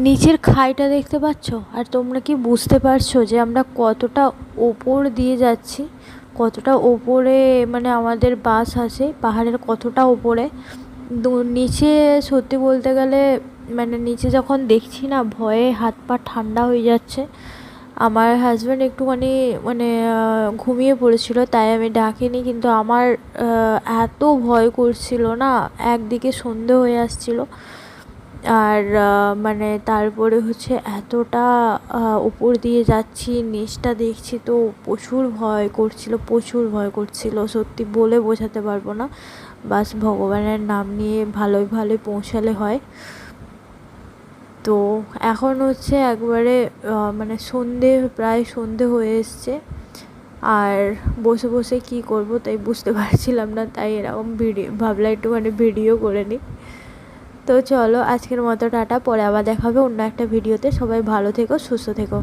নিচের খাইটা দেখতে পাচ্ছ? আর তোমরা কি বুঝতে পারছো যে আমরা কতটা ওপর দিয়ে যাচ্ছি, কতটা ওপরে মানে আমাদের বাস আছে, পাহাড়ের কতটা ওপরে। নিচে সত্যি বলতে গেলে মানে নিচে যখন দেখছি না, ভয়ে হাত পা ঠান্ডা হয়ে যাচ্ছে। আমার হাজব্যান্ড একটুখানি মানে ঘুমিয়ে পড়েছিল, তাই আমি ডাকিনি, কিন্তু আমার এত ভয় করছিল না, একদিকে সন্ধে হয়ে আসছিল। আর মানে তারপরে হচ্ছে এতটা উপর দিয়ে যাচ্ছি, নিচটা দেখছি, তো প্রচুর ভয় করছিল, প্রচুর ভয় করছিল, সত্যি বলে বোঝাতে পারবো না। বাস ভগবানের নাম নিয়ে ভালোই ভালোই পৌঁছালে হয়। তো এখন হচ্ছে একবারে মানে প্রায় সন্ধে হয়ে এসছে, আর বসে বসে কি করব তাই বুঝতে পারছিলাম না, তাই এরকম ভাবলাম একটুখানি ভিডিও করে নিই। তো চলো আজকের মতো টাটা, পরে আবার দেখা হবে অন্য একটা ভিডিওতে। সবাই ভালো থেকো, সুস্থ থেকো।